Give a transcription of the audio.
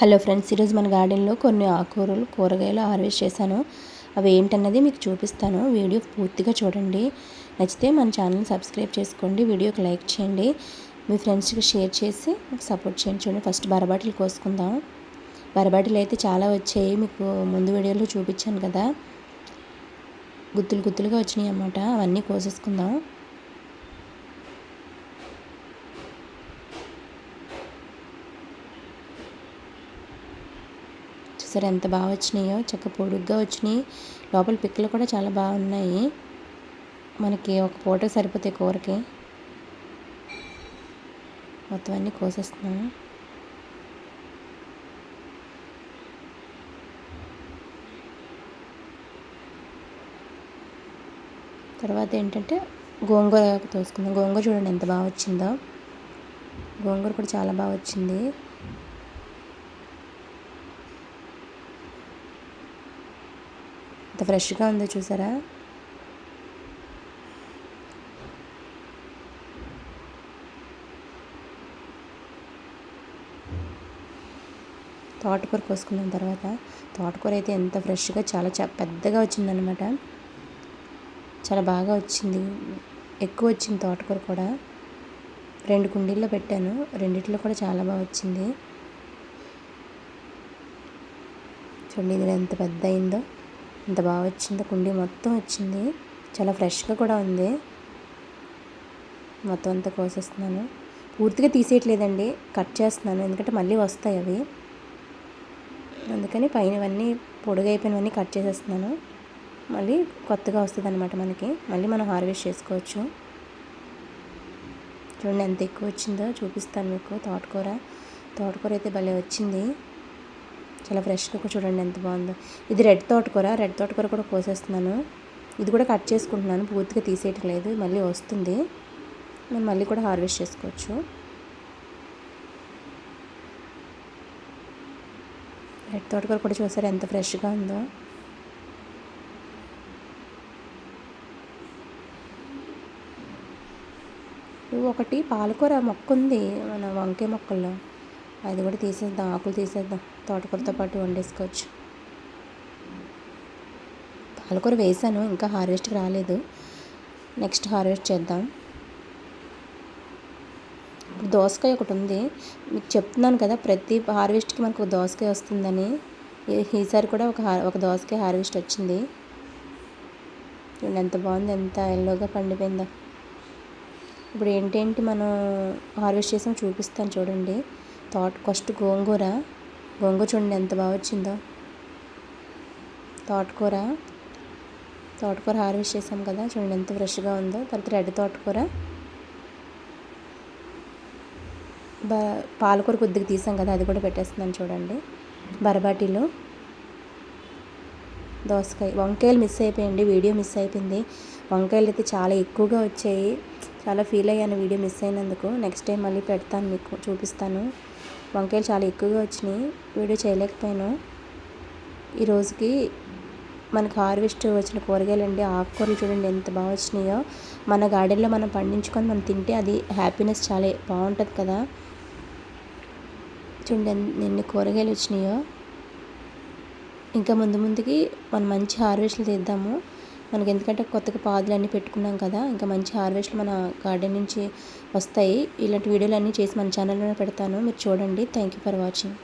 Hello friends, ఈరోజు మన గార్డెన్లో కొన్ని ఆకుకూరలు కూరగాయలు హార్వెస్ట్ చేశాను. అవి ఏంటన్నది మీకు చూపిస్తాను. వీడియో పూర్తిగా చూడండి. నచ్చితే మన ఛానల్ని సబ్స్క్రైబ్ చేసుకోండి, వీడియోకి లైక్ చేయండి, మీ ఫ్రెండ్స్కి షేర్ చేసి సపోర్ట్ చేయండి. చూడండి, ఫస్ట్ బరబాటిలు కోసుకుందాం. బరబాటిలు అయితే చాలా వచ్చాయి, మీకు ముందు వీడియోలో చూపించాను కదా, గుత్తులు గుత్తులుగా వచ్చినాయి అన్నమాట. అవన్నీ కోసేసుకుందాం. సరే, ఎంత బాగా వచ్చినాయో, చక్కగా పొడుగ్గా వచ్చినాయి. లోపల పిక్కలు కూడా చాలా బాగున్నాయి. మనకి ఒక పూట సరిపోతాయి కూరకి. మొత్తం అన్నీ కోసేస్తున్నాను. తర్వాత ఏంటంటే గోంగూర తోసుకుందాం. గోంగూర చూడండి ఎంత బాగా వచ్చిందో. గోంగూర కూడా చాలా బాగా వచ్చింది. ఎంత ఫ్రెష్గా ఉందో చూసారా. తోటకూర కోసుకున్న తర్వాత, తోటకూర అయితే ఎంత ఫ్రెష్గా చాలా పెద్దగా వచ్చిందనమాట. చాలా బాగా వచ్చింది, ఎక్కువ వచ్చింది తోటకూర కూడా. 2 కుండీల్లో పెట్టాను, రెండిట్లో కూడా చాలా బాగా వచ్చింది. చూడండి, ఇది ఎంత పెద్ద అయిందో, ఎంత బాగా వచ్చిందో. కుండీ మొత్తం వచ్చింది, చాలా ఫ్రెష్గా కూడా ఉంది. మొత్తం అంతా కోసేస్తున్నాను. పూర్తిగా తీసేయట్లేదండి, కట్ చేస్తున్నాను, ఎందుకంటే మళ్ళీ వస్తాయి అవి. అందుకని పైనవన్నీ పొడుగైపోయినవన్నీ కట్ చేసేస్తున్నాను. మళ్ళీ కొత్తగా వస్తుంది అనమాట మనకి, మళ్ళీ మనం హార్వెస్ట్ చేసుకోవచ్చు. చూడండి ఎంత ఎక్కువ వచ్చిందో చూపిస్తాను మీకు. తోటకూర అయితే భలే వచ్చింది, చాలా ఫ్రెష్గా చూడండి ఎంత బాగుందో. ఇది రెడ్ తోటకూర కూడా కోసేస్తున్నాను. ఇది కూడా కట్ చేసుకుంటున్నాను, పూర్తిగా తీసేయట్లేదు, మళ్ళీ వస్తుంది, మనం మళ్ళీ కూడా హార్వెస్ట్ చేసుకోవచ్చు. రెడ్ తోటకూర కూడా చూసారు ఎంత ఫ్రెష్గా ఉందో. ఒకటి పాలకూర మొక్క ఉంది మన వంకాయ మొక్కల్లో, అది కూడా తీసేద్దాం, ఆకులు తీసేద్దాం, తోటకూరతో పాటు వండేసుకోవచ్చు. పాలకూర వేసాను, ఇంకా హార్వెస్ట్కి రాలేదు, నెక్స్ట్ హార్వెస్ట్ చేద్దాం. దోసకాయ ఒకటి ఉంది, మీకు చెప్తున్నాను కదా, ప్రతి హార్వెస్ట్కి మనకు దోసకాయ వస్తుందని. ఈసారి కూడా ఒక దోసకాయ హార్వెస్ట్ వచ్చింది. ఎంత బాగుంది, ఎంత ఎల్లోగా పండిపోయిందో. ఇప్పుడు ఏంటేంటి మనం హార్వెస్ట్ చేసాం చూపిస్తాను చూడండి. ఫస్ట్ గోంగూర చూడండి ఎంత బాగా వచ్చిందో. తోటకూర హార్వెస్ట్ చేసాం కదా, చూడండి ఎంత ఫ్రెష్గా ఉందో. తర్వాత రెడ్ తోటకూర, పాలకూర కొద్దిగా తీసాం కదా, అది కూడా పెట్టేస్తున్నాను చూడండి. బరబాటీలు, దోసకాయ, వంకాయలు మిస్ అయిపోయింది, వీడియో మిస్ అయిపోయింది. వంకాయలు అయితే చాలా ఎక్కువగా వచ్చాయి, చాలా ఫీల్ అయ్యాను వీడియో మిస్ అయినందుకు. నెక్స్ట్ టైం మళ్ళీ పెడతాను, మీకు చూపిస్తాను. వంకాయలు చాలా ఎక్కువగా వచ్చినాయి, వీడియో చేయలేకపోయాను. ఈరోజుకి మనకు హార్వెస్ట్ వచ్చిన కూరగాయలు అండి, ఆకుకూరలు చూడండి ఎంత బాగా వచ్చినాయో. మన గార్డెన్లో మనం పండించుకొని మనం తింటే అది హ్యాపీనెస్ చాలా బాగుంటుంది కదా. చూడండి ఎన్ని కూరగాయలు వచ్చినాయో. ఇంకా ముందుకి మనం మంచి హార్వెస్ట్లు తీద్దాము. మనకి ఎందుకంటే కొత్తగా పాదులు అన్నీ పెట్టుకున్నాం కదా, ఇంకా మంచి హార్వెస్ట్లు మన గార్డెన్ నుంచి వస్తాయి. ఇలాంటి వీడియోలు అన్నీ చేసి మన ఛానల్లోనే పెడతాను, మీరు చూడండి. Thank you for watching.